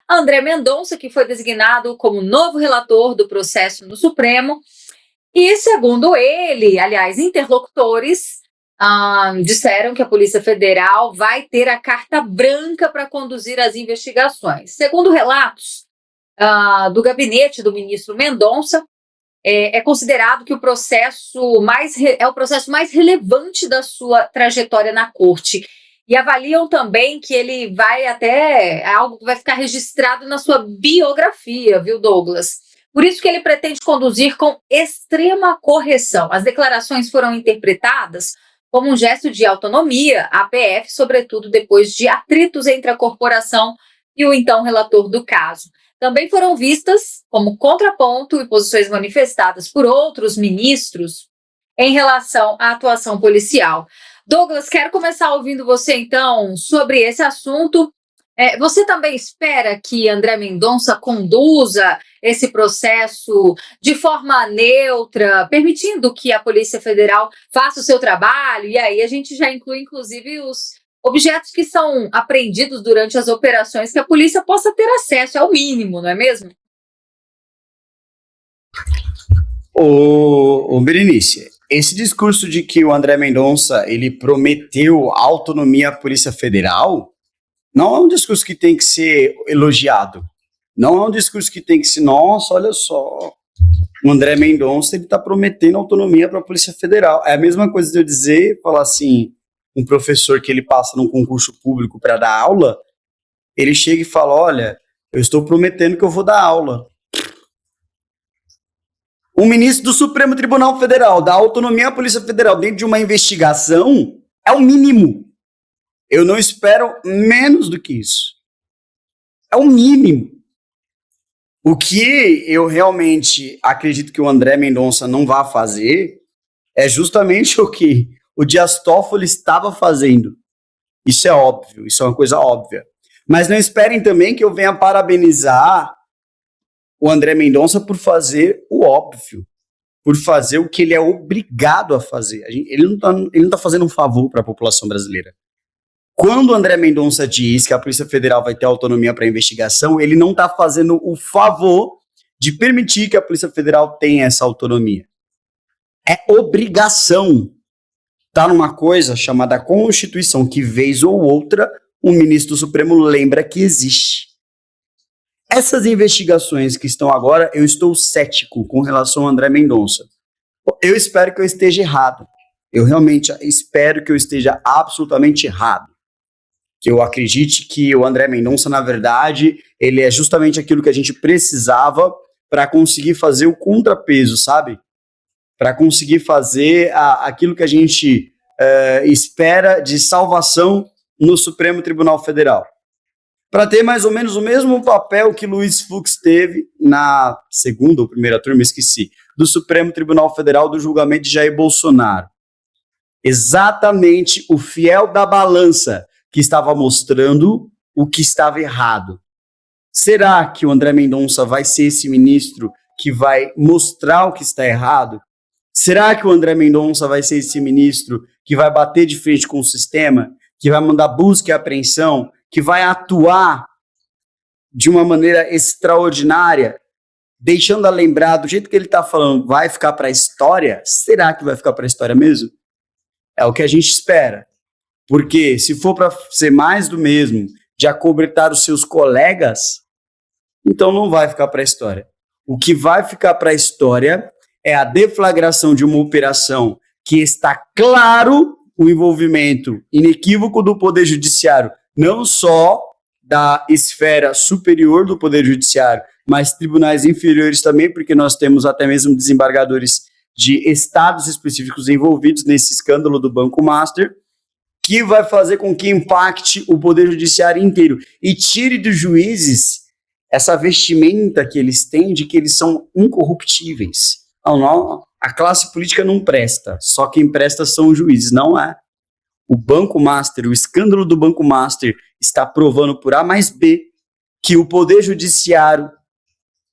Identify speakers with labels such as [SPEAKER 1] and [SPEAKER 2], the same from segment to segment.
[SPEAKER 1] André Mendonça, que foi designado como novo relator do processo no Supremo. E, segundo ele, aliás, interlocutores disseram que a Polícia Federal vai ter a carta branca para conduzir as investigações. Segundo relatos do gabinete do ministro Mendonça, é considerado que o processo é o processo mais relevante da sua trajetória na corte. E avaliam também que ele vai algo que vai ficar registrado na sua biografia, viu, Douglas? Por isso que ele pretende conduzir com extrema correção. As declarações foram interpretadas como um gesto de autonomia à PF, sobretudo depois de atritos entre a corporação e o então relator do caso. Também foram vistas como contraponto e posições manifestadas por outros ministros em relação à atuação policial. Douglas, quero começar ouvindo você, então, sobre esse assunto. Você também espera que André Mendonça conduza esse processo de forma neutra, permitindo que a Polícia Federal faça o seu trabalho? E aí a gente já inclui, inclusive, os objetos que são apreendidos durante as operações, que a polícia possa ter acesso, é o mínimo, não é mesmo?
[SPEAKER 2] Berenice, esse discurso de que o André Mendonça ele prometeu autonomia à Polícia Federal não é um discurso que tem que ser elogiado. Não é um discurso que tem que ser, nossa, olha só, o André Mendonça ele está prometendo autonomia para a Polícia Federal. É a mesma coisa de eu dizer, falar assim, um professor que ele passa num concurso público para dar aula, ele chega e fala, olha, eu estou prometendo que eu vou dar aula. O ministro do Supremo Tribunal Federal dá autonomia à Polícia Federal dentro de uma investigação é o mínimo. Eu não espero menos do que isso. É o mínimo. O que eu realmente acredito que o André Mendonça não vai fazer é justamente o que o Dias Toffoli estava fazendo. Isso é óbvio, isso é uma coisa óbvia. Mas não esperem também que eu venha parabenizar o André Mendonça por fazer o óbvio, por fazer o que ele é obrigado a fazer. Ele não está fazendo um favor para a população brasileira. Quando o André Mendonça diz que a Polícia Federal vai ter autonomia para investigação, ele não está fazendo o favor de permitir que a Polícia Federal tenha essa autonomia. É obrigação. Está numa coisa chamada Constituição, que vez ou outra o ministro do Supremo lembra que existe. Essas investigações que estão agora, eu estou cético com relação ao André Mendonça. Eu espero que eu esteja errado. Eu realmente espero que eu esteja absolutamente errado. Que eu acredite que o André Mendonça, na verdade, ele é justamente aquilo que a gente precisava para conseguir fazer o contrapeso, sabe? Para conseguir fazer aquilo que a gente espera de salvação no Supremo Tribunal Federal. Para ter mais ou menos o mesmo papel que Luiz Fux teve na segunda ou primeira turma, esqueci, do Supremo Tribunal Federal do julgamento de Jair Bolsonaro. Exatamente o fiel da balança que estava mostrando o que estava errado. Será que o André Mendonça vai ser esse ministro que vai mostrar o que está errado? Será que o André Mendonça vai ser esse ministro que vai bater de frente com o sistema, que vai mandar busca e apreensão, que vai atuar de uma maneira extraordinária, deixando a lembrar do jeito que ele está falando, vai ficar para a história? Será que vai ficar para a história mesmo? É o que a gente espera. Porque se for para ser mais do mesmo, de acobertar os seus colegas, então não vai ficar para a história. O que vai ficar para a história é a deflagração de uma operação que está claro o envolvimento inequívoco do Poder Judiciário, não só da esfera superior do Poder Judiciário, mas tribunais inferiores também, porque nós temos até mesmo desembargadores de estados específicos envolvidos nesse escândalo do Banco Master, que vai fazer com que impacte o Poder Judiciário inteiro e tire dos juízes essa vestimenta que eles têm de que eles são incorruptíveis. Não, a classe política não presta, só quem presta são os juízes, não é. O Banco Master, o escândalo do Banco Master está provando por A mais B que o Poder Judiciário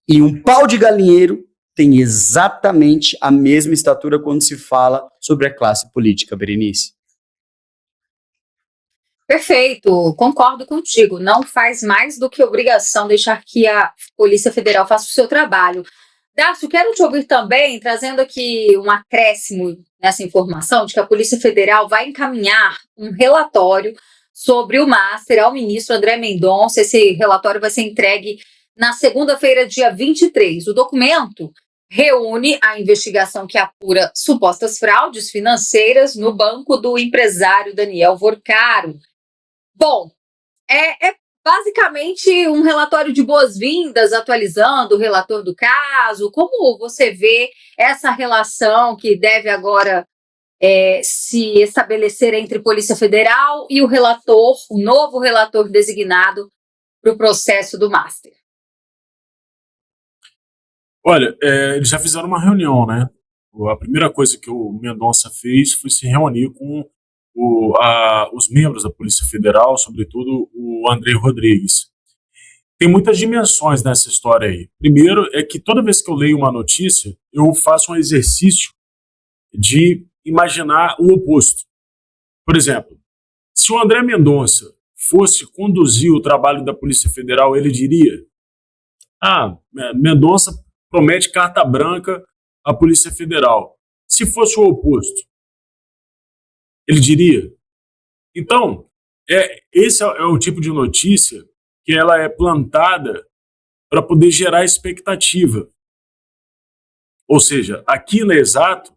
[SPEAKER 2] e um pau de galinheiro tem exatamente a mesma estatura quando se fala sobre a classe política, Berenice.
[SPEAKER 1] Perfeito, concordo contigo. Não faz mais do que obrigação deixar que a Polícia Federal faça o seu trabalho. Darcio, quero te ouvir também, trazendo aqui um acréscimo nessa informação de que a Polícia Federal vai encaminhar um relatório sobre o Master ao ministro André Mendonça. Esse relatório vai ser entregue na segunda-feira, dia 23. O documento reúne a investigação que apura supostas fraudes financeiras no banco do empresário Daniel Vorcaro. Bom, é basicamente um relatório de boas-vindas, atualizando o relator do caso. Como você vê essa relação que deve agora se estabelecer entre Polícia Federal e o relator, o novo relator designado para o processo do Master?
[SPEAKER 3] Olha, eles já fizeram uma reunião, né? A primeira coisa que o Mendonça fez foi se reunir com os membros da Polícia Federal, sobretudo o André Rodrigues. Tem muitas dimensões nessa história aí. Primeiro é que toda vez que eu leio uma notícia, eu faço um exercício de imaginar o oposto. Por exemplo, se o André Mendonça fosse conduzir o trabalho da Polícia Federal, ele diria: Mendonça promete carta branca à Polícia Federal. Se fosse o oposto, ele diria. Então, esse é o tipo de notícia que ela é plantada para poder gerar expectativa. Ou seja, aqui na Exato,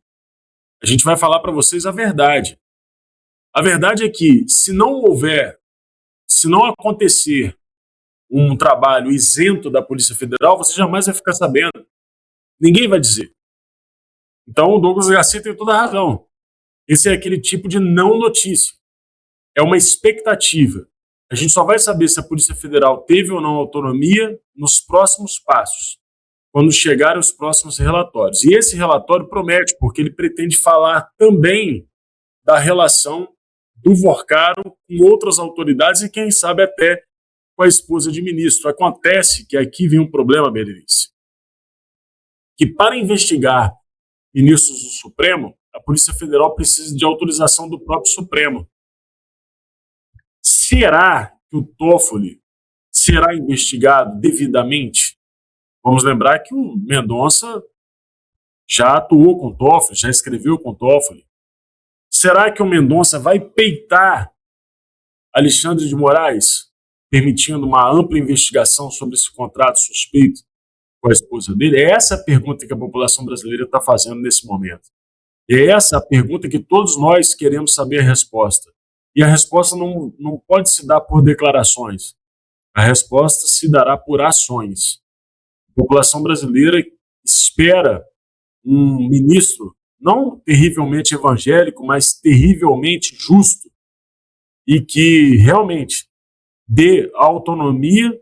[SPEAKER 3] a gente vai falar para vocês a verdade. A verdade é que, se não acontecer um trabalho isento da Polícia Federal, você jamais vai ficar sabendo. Ninguém vai dizer. Então, o Douglas Garcia tem toda a razão. Esse é aquele tipo de não notícia. É uma expectativa. A gente só vai saber se a Polícia Federal teve ou não autonomia nos próximos passos, quando chegarem os próximos relatórios. E esse relatório promete, porque ele pretende falar também da relação do Vorcaro com outras autoridades e, quem sabe, até com a esposa de ministro. Acontece que aqui vem um problema, Berenice, que para investigar ministros do Supremo, a Polícia Federal precisa de autorização do próprio Supremo. Será que o Toffoli será investigado devidamente? Vamos lembrar que o Mendonça já atuou com o Toffoli, já escreveu com o Toffoli. Será que o Mendonça vai peitar Alexandre de Moraes, permitindo uma ampla investigação sobre esse contrato suspeito com a esposa dele? É essa a pergunta que a população brasileira está fazendo nesse momento. É essa a pergunta que todos nós queremos saber a resposta. E a resposta não pode se dar por declarações. A resposta se dará por ações. A população brasileira espera um ministro não terrivelmente evangélico, mas terrivelmente justo e que realmente dê autonomia,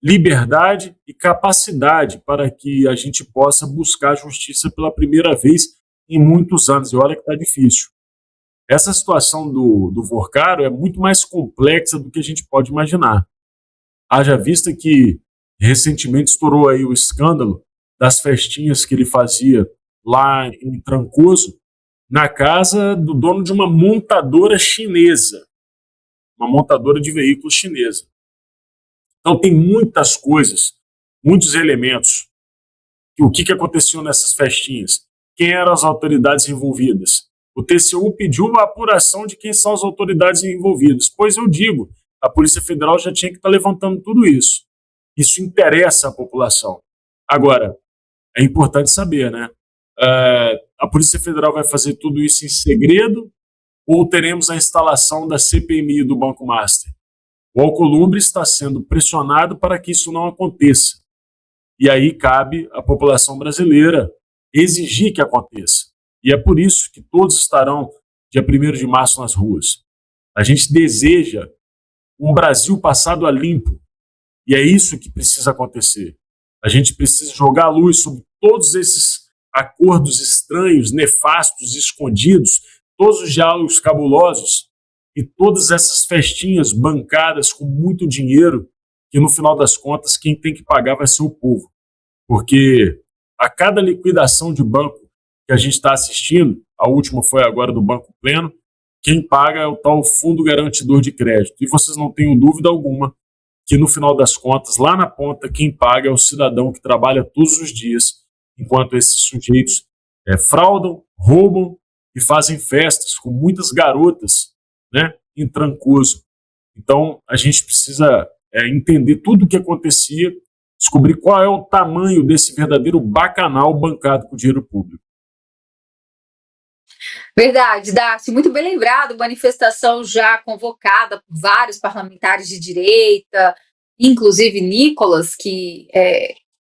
[SPEAKER 3] liberdade e capacidade para que a gente possa buscar justiça pela primeira vez em muitos anos. E olha que está difícil. Essa situação do Vorcaro é muito mais complexa do que a gente pode imaginar. Haja vista que recentemente estourou aí o escândalo das festinhas que ele fazia lá em Trancoso, na casa do dono de uma montadora chinesa, uma montadora de veículos chinesa. Então tem muitas coisas, muitos elementos. O que aconteceu nessas festinhas? Quem eram as autoridades envolvidas? O TCU pediu a apuração de quem são as autoridades envolvidas. Pois eu digo, a Polícia Federal já tinha que estar levantando tudo isso. Isso interessa à população. Agora, é importante saber, né? A Polícia Federal vai fazer tudo isso em segredo ou teremos a instalação da CPMI do Banco Master? O Alcolumbre está sendo pressionado para que isso não aconteça. E aí cabe à população brasileira exigir que aconteça. E é por isso que todos estarão dia 1º de março nas ruas. A gente deseja um Brasil passado a limpo. E é isso que precisa acontecer. A gente precisa jogar a luz sobre todos esses acordos estranhos, nefastos, escondidos, todos os diálogos cabulosos e todas essas festinhas bancadas com muito dinheiro, que no final das contas quem tem que pagar vai ser o povo. Porque a cada liquidação de banco que a gente está assistindo, a última foi agora do Banco Pleno, quem paga é o tal Fundo Garantidor de Crédito. E vocês não tenham dúvida alguma que, no final das contas, lá na ponta, quem paga é o cidadão que trabalha todos os dias, enquanto esses sujeitos fraudam, roubam e fazem festas com muitas garotas, né, em Trancoso. Então, a gente precisa entender tudo o que acontecia, descobrir qual é o tamanho desse verdadeiro bacanal bancado com dinheiro público.
[SPEAKER 1] Verdade, Darcy, muito bem lembrado, manifestação já convocada por vários parlamentares de direita, inclusive Nicolas, que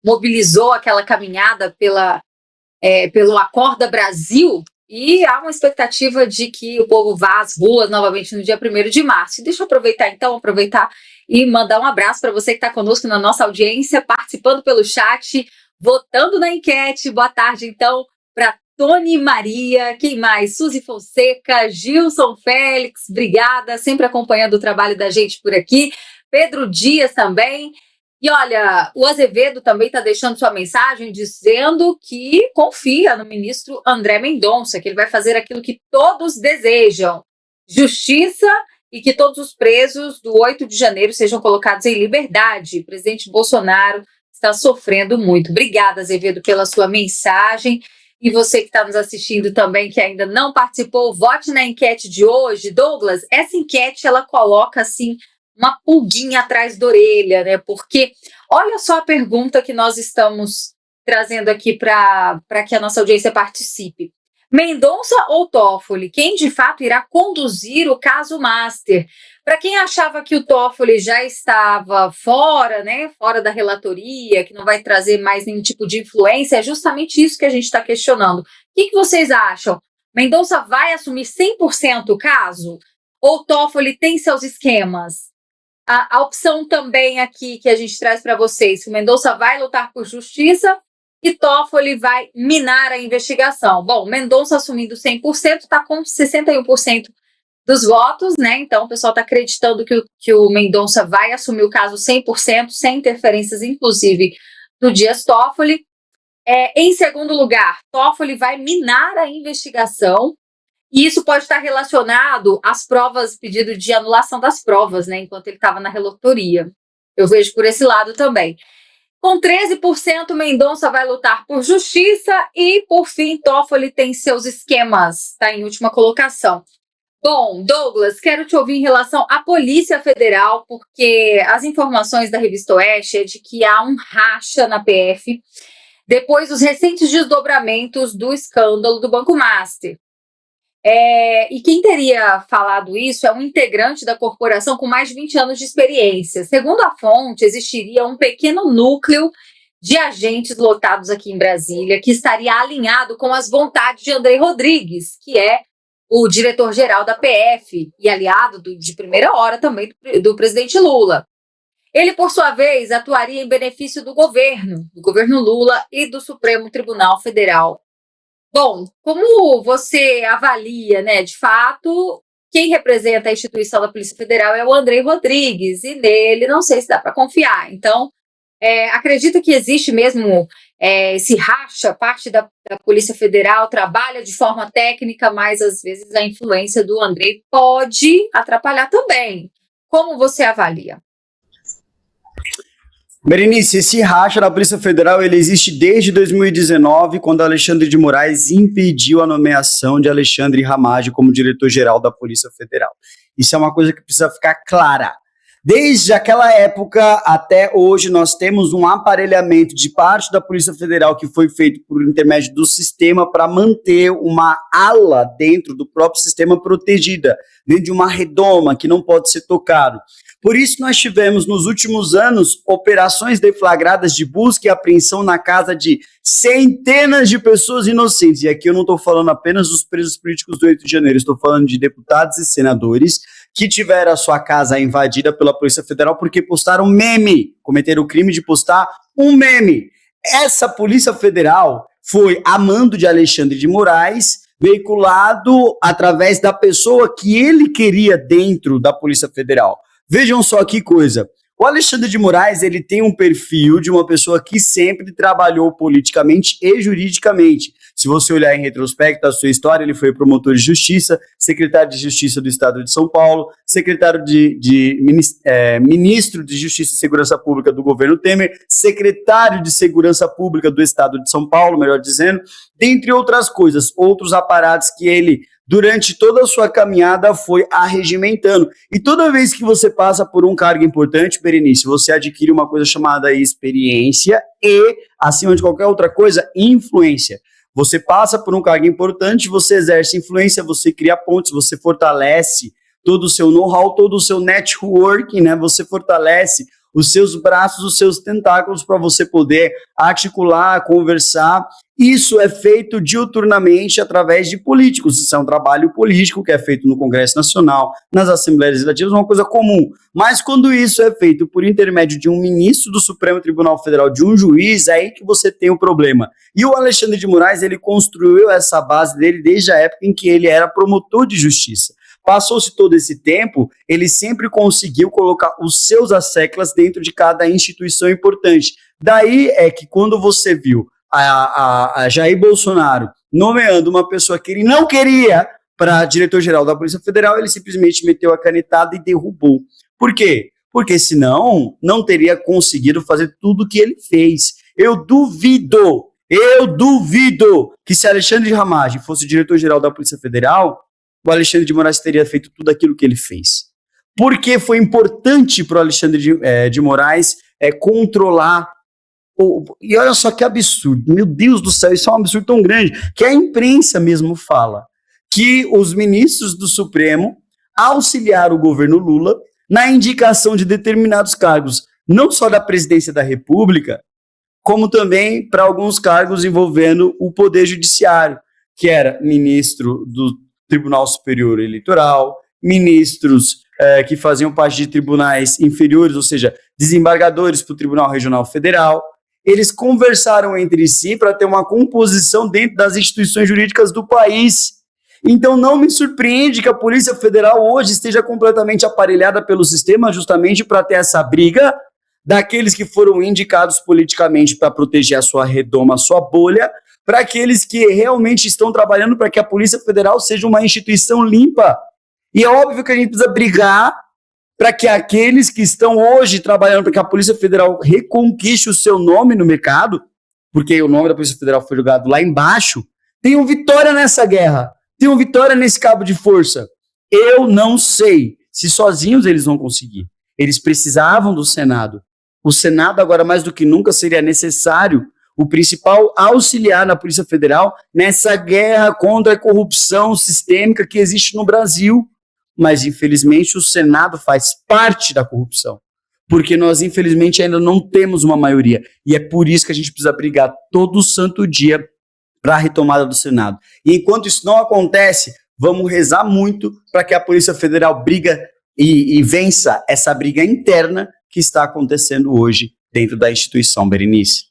[SPEAKER 1] mobilizou aquela caminhada pelo Acorda Brasil, e há uma expectativa de que o povo vá às ruas novamente no dia 1º de março. Deixa eu aproveitar e mandar um abraço para você que está conosco na nossa audiência, participando pelo chat, votando na enquete. Boa tarde, então, para Tony Maria, quem mais? Suzy Fonseca, Gilson Félix, obrigada, sempre acompanhando o trabalho da gente por aqui. Pedro Dias também. E olha, o Azevedo também está deixando sua mensagem dizendo que confia no ministro André Mendonça, que ele vai fazer aquilo que todos desejam: justiça, e que todos os presos do 8 de janeiro sejam colocados em liberdade. O presidente Bolsonaro está sofrendo muito. Obrigada, Azevedo, pela sua mensagem. E você que está nos assistindo também, que ainda não participou, vote na enquete de hoje. Douglas, essa enquete, ela coloca, assim, uma pulguinha atrás da orelha, né? Porque olha só a pergunta que nós estamos trazendo aqui para que a nossa audiência participe. Mendonça ou Toffoli? Quem de fato irá conduzir o caso Master? Para quem achava que o Toffoli já estava fora, né, fora da relatoria, que não vai trazer mais nenhum tipo de influência, é justamente isso que a gente está questionando. O que vocês acham? Mendonça vai assumir 100% o caso? Ou Toffoli tem seus esquemas? A opção também aqui que a gente traz para vocês, que o Mendonça vai lutar por justiça e Toffoli vai minar a investigação. Bom, Mendonça assumindo 100%, está com 61% dos votos, né? Então o pessoal está acreditando que o Mendonça vai assumir o caso 100%, sem interferências, inclusive, do Dias Toffoli. Em segundo lugar, Toffoli vai minar a investigação. E isso pode estar relacionado às provas, pedido de anulação das provas, né, enquanto ele estava na relatoria. Eu vejo por esse lado também. Com 13%, Mendonça vai lutar por justiça e, por fim, Toffoli tem seus esquemas, está em última colocação. Bom, Douglas, quero te ouvir em relação à Polícia Federal, porque as informações da Revista Oeste é de que há um racha na PF depois dos recentes desdobramentos do escândalo do Banco Master. E quem teria falado isso é um integrante da corporação com mais de 20 anos de experiência. Segundo a fonte, existiria um pequeno núcleo de agentes lotados aqui em Brasília que estaria alinhado com as vontades de André Rodrigues, que é o diretor-geral da PF e aliado de primeira hora também do presidente Lula. Ele, por sua vez, atuaria em benefício do governo Lula e do Supremo Tribunal Federal. Bom, como você avalia, né, de fato, quem representa a instituição da Polícia Federal é o André Rodrigues, e nele não sei se dá para confiar. Então, acredito que existe mesmo esse racha, parte da Polícia Federal trabalha de forma técnica, mas às vezes a influência do André pode atrapalhar também. Como você avalia?
[SPEAKER 2] Berenice, esse racha da Polícia Federal ele existe desde 2019, quando Alexandre de Moraes impediu a nomeação de Alexandre Ramagem como diretor-geral da Polícia Federal. Isso é uma coisa que precisa ficar clara. Desde aquela época até hoje, nós temos um aparelhamento de parte da Polícia Federal que foi feito por intermédio do sistema para manter uma ala dentro do próprio sistema protegida, dentro de uma redoma que não pode ser tocado. Por isso, nós tivemos, nos últimos anos, operações deflagradas de busca e apreensão na casa de centenas de pessoas inocentes. E aqui eu não estou falando apenas dos presos políticos do 8 de janeiro, estou falando de deputados e senadores que tiveram a sua casa invadida pela Polícia Federal porque postaram meme, cometeram o crime de postar um meme. Essa Polícia Federal foi a mando de Alexandre de Moraes, veiculado através da pessoa que ele queria dentro da Polícia Federal. Vejam só que coisa. O Alexandre de Moraes, ele tem um perfil de uma pessoa que sempre trabalhou politicamente e juridicamente. Se Se você olhar em retrospecto a sua história, ele foi promotor de justiça, secretário de justiça do estado de São Paulo, secretário ministro de Justiça e Segurança Pública do governo Temer, secretário de Segurança Pública do estado de São Paulo, melhor dizendo, dentre outras coisas, outros aparatos que ele, durante toda a sua caminhada, foi arregimentando. E toda vez que você passa por um cargo importante, Berenice, você adquire uma coisa chamada experiência e, acima de qualquer outra coisa, influência. Você passa por um cargo importante, você exerce influência, você cria pontes, você fortalece todo o seu know-how, todo o seu networking, né? Você fortalece os seus braços, os seus tentáculos para você poder articular, conversar. Isso é feito diuturnamente através de políticos. Isso é um trabalho político que é feito no Congresso Nacional, nas Assembleias Legislativas, uma coisa comum. Mas quando isso é feito por intermédio de um ministro do Supremo Tribunal Federal, de um juiz, é aí que você tem o problema. E o Alexandre de Moraes, ele construiu essa base dele desde a época em que ele era promotor de justiça. Passou-se todo esse tempo, ele sempre conseguiu colocar os seus asseclas dentro de cada instituição importante. Daí é que quando você viu a Jair Bolsonaro nomeando uma pessoa que ele não queria para diretor-geral da Polícia Federal, ele simplesmente meteu a canetada e derrubou. Por quê? Porque senão não teria conseguido fazer tudo o que ele fez. Eu duvido que se Alexandre de Ramagem fosse diretor-geral da Polícia Federal, o Alexandre de Moraes teria feito tudo aquilo que ele fez. Porque foi importante para o Alexandre de Moraes controlar. E olha só que absurdo, meu Deus do céu, isso é um absurdo tão grande, que a imprensa mesmo fala que os ministros do Supremo auxiliaram o governo Lula na indicação de determinados cargos, não só da presidência da República, como também para alguns cargos envolvendo o Poder Judiciário, que era ministro do Tribunal Superior Eleitoral, ministros que faziam parte de tribunais inferiores, ou seja, desembargadores para o Tribunal Regional Federal. Eles conversaram entre si para ter uma composição dentro das instituições jurídicas do país. Então não me surpreende que a Polícia Federal hoje esteja completamente aparelhada pelo sistema justamente para ter essa briga daqueles que foram indicados politicamente para proteger a sua redoma, a sua bolha, para aqueles que realmente estão trabalhando para que a Polícia Federal seja uma instituição limpa. E é óbvio que a gente precisa brigar para que aqueles que estão hoje trabalhando para que a Polícia Federal reconquiste o seu nome no mercado, porque o nome da Polícia Federal foi jogado lá embaixo, tenham vitória nessa guerra, tenham vitória nesse cabo de força. Eu não sei se sozinhos eles vão conseguir. Eles precisavam do Senado. O Senado agora mais do que nunca seria necessário o principal auxiliar na Polícia Federal nessa guerra contra a corrupção sistêmica que existe no Brasil. Mas, infelizmente, o Senado faz parte da corrupção. Porque nós, infelizmente, ainda não temos uma maioria. E é por isso que a gente precisa brigar todo santo dia para a retomada do Senado. E enquanto isso não acontece, vamos rezar muito para que a Polícia Federal briga e vença essa briga interna que está acontecendo hoje dentro da instituição, Berenice.